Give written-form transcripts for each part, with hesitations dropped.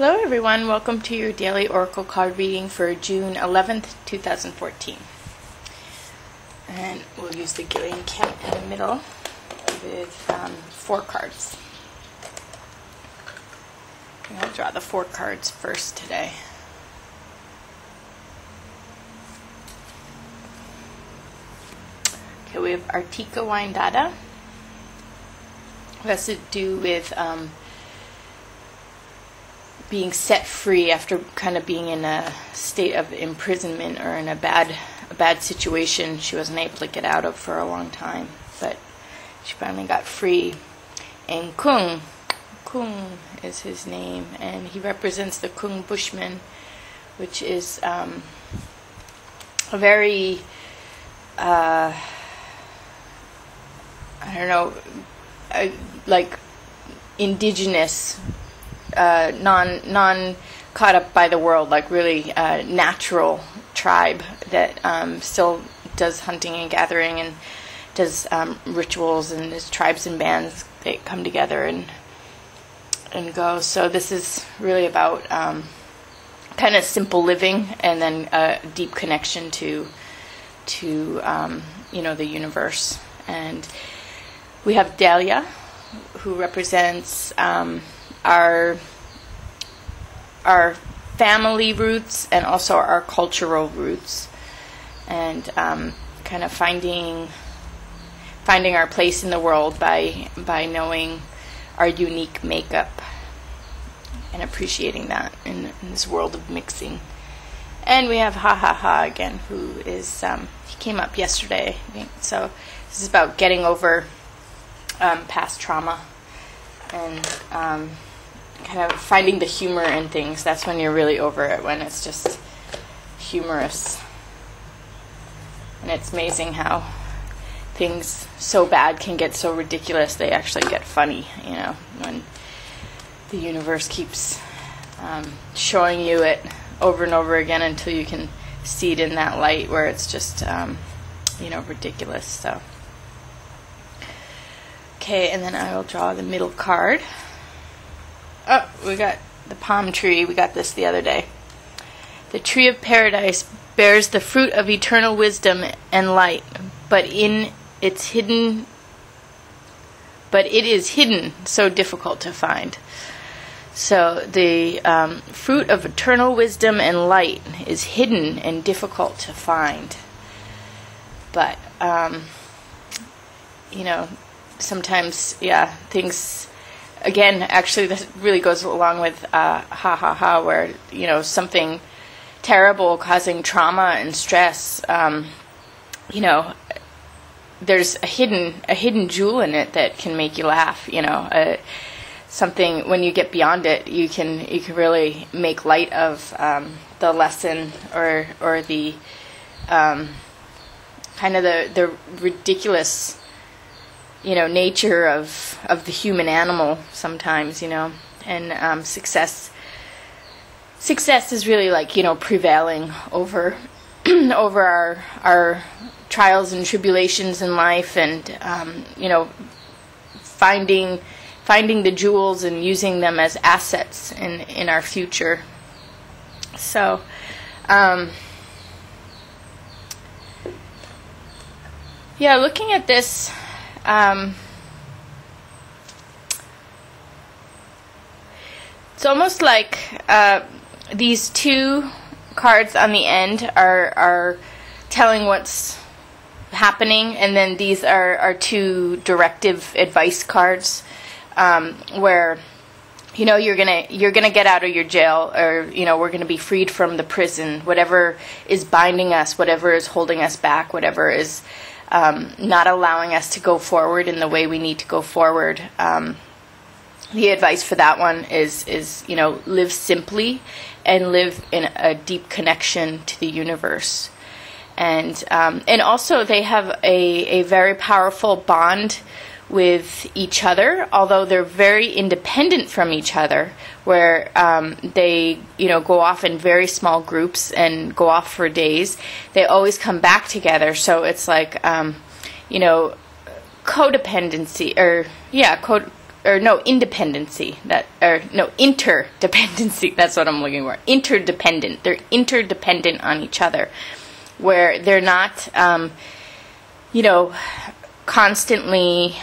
Hello everyone, welcome to your daily oracle card reading for June 11th, 2014. And we'll use the Gillian Kemp in the middle with 4 cards. And I'll draw the 4 cards first today. Okay, we have Erika Windada. It has to do with being set free after kind of being in a state of imprisonment or in a bad situation she wasn't able to get out of for a long time, but she finally got free. And Kung is his name, and he represents the Kung Bushman, which is a very like indigenous, non caught up by the world, like really natural tribe that still does hunting and gathering and does rituals, and there's tribes and bands that come together and go. So this is really about kind of simple living and then a deep connection to the universe. And we have Dahlia, who represents our family roots and also our cultural roots, and kind of finding our place in the world by knowing our unique makeup and appreciating that in this world of mixing. And we have Ha again, who is he came up yesterday, I think. So this is about getting over past trauma and kind of finding the humor in things. That's when you're really over it, when it's just humorous. And it's amazing how things so bad can get so ridiculous they actually get funny, when the universe keeps showing you it over and over again until you can see it in that light where it's just ridiculous. So okay, and then I will draw the middle card. Oh, we got the palm tree. We got this the other day. The tree of paradise bears the fruit of eternal wisdom and light, but it is hidden, so difficult to find. So the fruit of eternal wisdom and light is hidden and difficult to find. But sometimes, things. Again, actually, this really goes along with where something terrible causing trauma and stress. There's a hidden jewel in it that can make you laugh. Something, when you get beyond it, you can really make light of the lesson or the kind of the ridiculous nature of the human animal sometimes, and success is really like, prevailing over over our trials and tribulations in life, and finding the jewels and using them as assets in our future. So looking at this, it's almost like these 2 cards on the end are telling what's happening, and then these are 2 directive advice cards, where you're gonna get out of your jail, or we're gonna be freed from the prison, whatever is binding us, whatever is holding us back, whatever is not allowing us to go forward in the way we need to go forward. The advice for that one is live simply and live in a deep connection to the universe. And also they have a very powerful bond with each other, although they're very independent from each other, where they go off in very small groups and go off for days. They always come back together, so it's like codependency, or or no, independency, or no, interdependency, that's what I'm looking for, interdependent. They're interdependent on each other, where they're not, constantly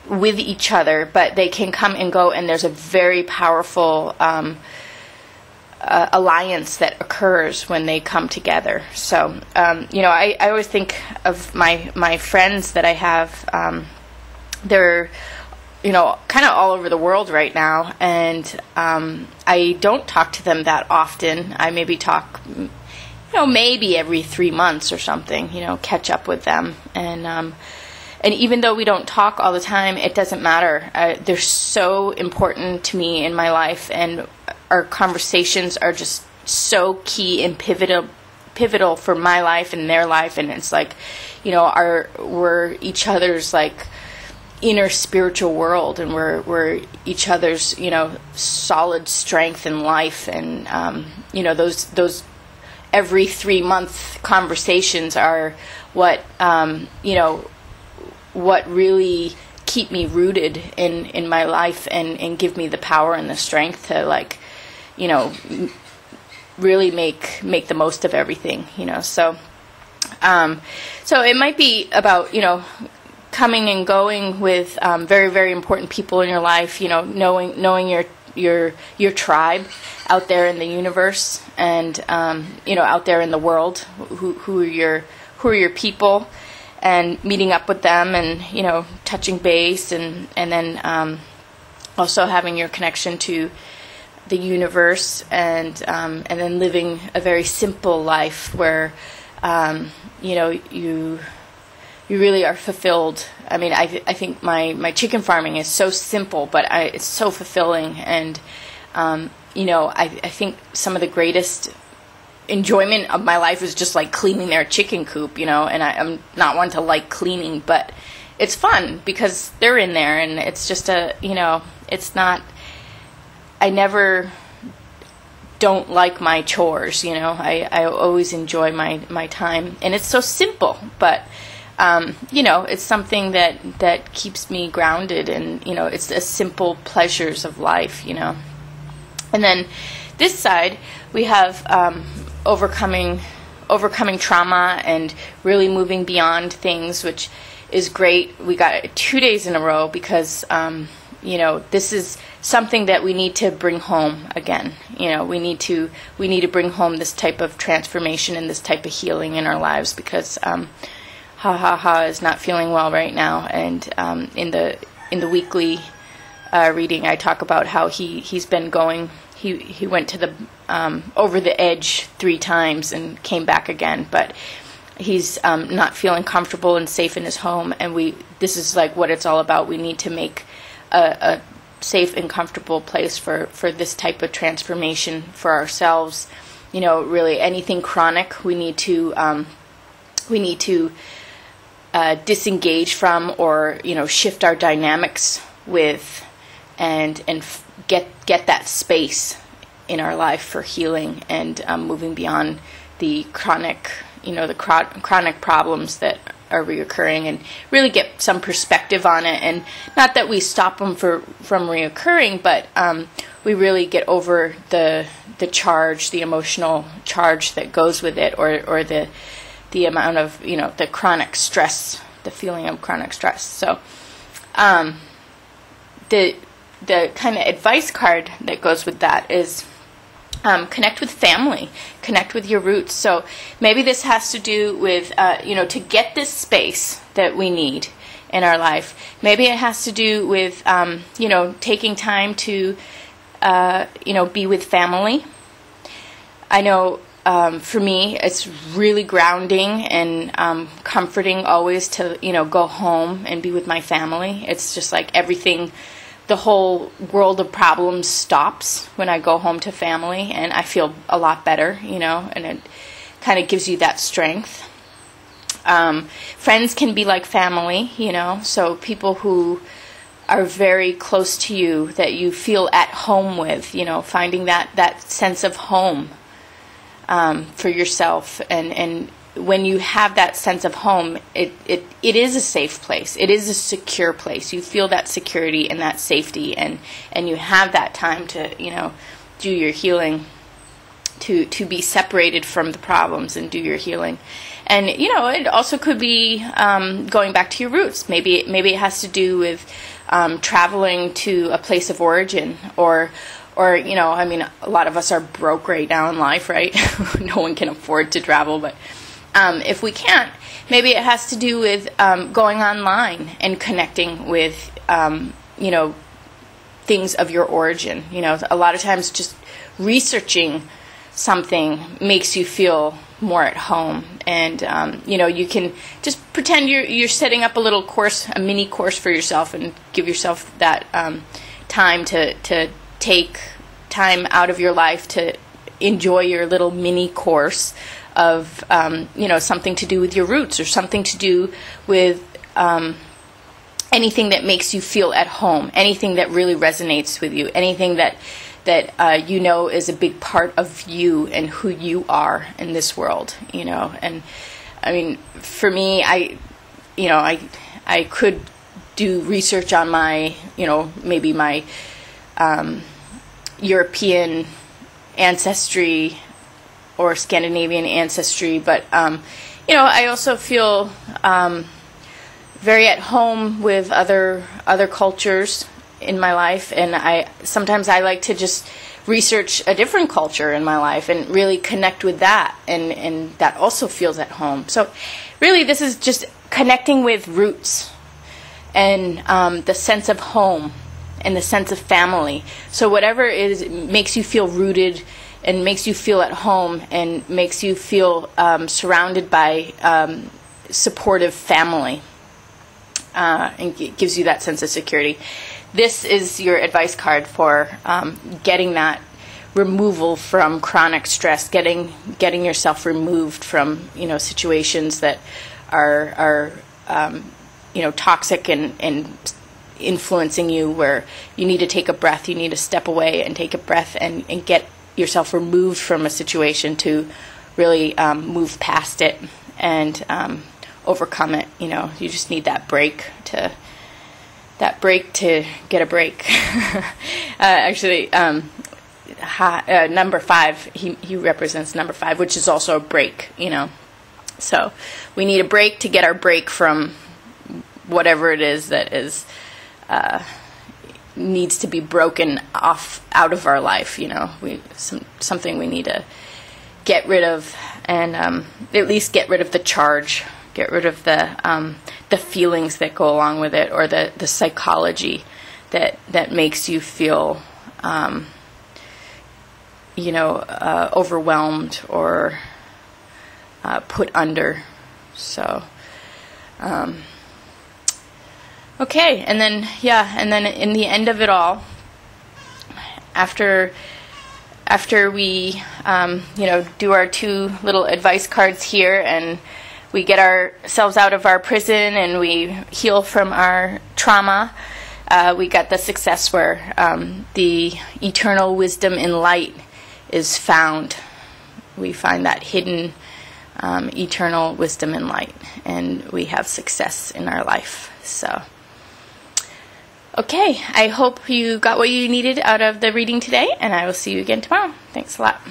with each other, but they can come and go, and there's a very powerful alliance that occurs when they come together. So, I always think of my friends that I have. They're, kind of all over the world right now, and I don't talk to them that often. I maybe talk, maybe every 3 months or something, catch up with them. And even though we don't talk all the time, it doesn't matter. They're so important to me in my life, and our conversations are just so key and pivotal for my life and their life. And it's like, we're each other's like inner spiritual world, and we're each other's solid strength in life. And those every 3-month conversations are what what really keep me rooted in my life, and give me the power and the strength to really make the most of everything. So it might be about coming and going with very, very important people in your life, knowing your tribe out there in the universe, and out there in the world, who are your people, and meeting up with them, and touching base, and then also having your connection to the universe, and then living a very simple life where you really are fulfilled. I mean, I think my chicken farming is so simple, but it's so fulfilling. And, I think some of the greatest enjoyment of my life is just like cleaning their chicken coop, and I'm not one to like cleaning, but it's fun because they're in there, and it's just it's not, I never don't like my chores, I always enjoy my time, and it's so simple, but it's something that keeps me grounded, and it's the simple pleasures of life, And then this side we have overcoming trauma and really moving beyond things, which is great. We got 2 days in a row because this is something that we need to bring home again. We need to bring home this type of transformation and this type of healing in our lives, because is not feeling well right now, and in the weekly reading, I talk about how he's been going. He went to the over the edge 3 times and came back again, but he's not feeling comfortable and safe in his home. And this is like what it's all about. We need to make a safe and comfortable place for this type of transformation for ourselves. Really anything chronic, we need to disengage from, or shift our dynamics with, and get that space in our life for healing, and moving beyond the chronic problems that are reoccurring, and really get some perspective on it. And not that we stop them from reoccurring, but we really get over the charge, the emotional charge that goes with it, or the amount of, the chronic stress, the feeling of chronic stress. So the kind of advice card that goes with that is connect with family, connect with your roots. So maybe this has to do with, to get this space that we need in our life. Maybe it has to do with, taking time to, be with family. I know for me, it's really grounding and comforting always to, go home and be with my family. It's just like everything, the whole world of problems stops when I go home to family, and I feel a lot better, and it kind of gives you that strength. Friends can be like family, so people who are very close to you that you feel at home with, finding that sense of home for yourself, and when you have that sense of home, it is a safe place. It is a secure place. You feel that security and that safety, and you have that time to, do your healing, to be separated from the problems and do your healing. And, it also could be going back to your roots. Maybe it has to do with traveling to a place of origin, or a lot of us are broke right now in life, right? No one can afford to travel, but if we can't, maybe it has to do with going online and connecting with, things of your origin. A lot of times just researching something makes you feel more at home, and you can just pretend you're setting up a little course, a mini course for yourself, and give yourself that time to take time out of your life to enjoy your little mini course of something to do with your roots, or something to do with anything that makes you feel at home, anything that really resonates with you, anything that is a big part of you and who you are in this world, And for me, I could do research on my, maybe my European ancestry or Scandinavian ancestry, but I also feel very at home with other cultures in my life, and sometimes I like to just research a different culture in my life and really connect with that, and that also feels at home. So really, this is just connecting with roots and the sense of home and the sense of family. So whatever it is, makes you feel rooted and makes you feel at home and makes you feel surrounded by supportive family, and it gives you that sense of security. This is your advice card for getting that removal from chronic stress, getting yourself removed from situations that are toxic and influencing you, where you need to take a breath, you need to step away and take a breath and get yourself removed from a situation to really move past it and overcome it. You just need that break to get a break. Actually, number 5, he represents number 5, which is also a break, So we need a break to get our break from whatever it is that is needs to be broken off out of our life. Something we need to get rid of, and at least get rid of the charge, get rid of the feelings that go along with it, or the psychology that makes you feel overwhelmed or put under. So okay, and then in the end of it all, after we do our 2 little advice cards here, and we get ourselves out of our prison and we heal from our trauma, we got the success where the eternal wisdom in light is found. We find that hidden eternal wisdom in light, and we have success in our life. So okay, I hope you got what you needed out of the reading today, and I will see you again tomorrow. Thanks a lot.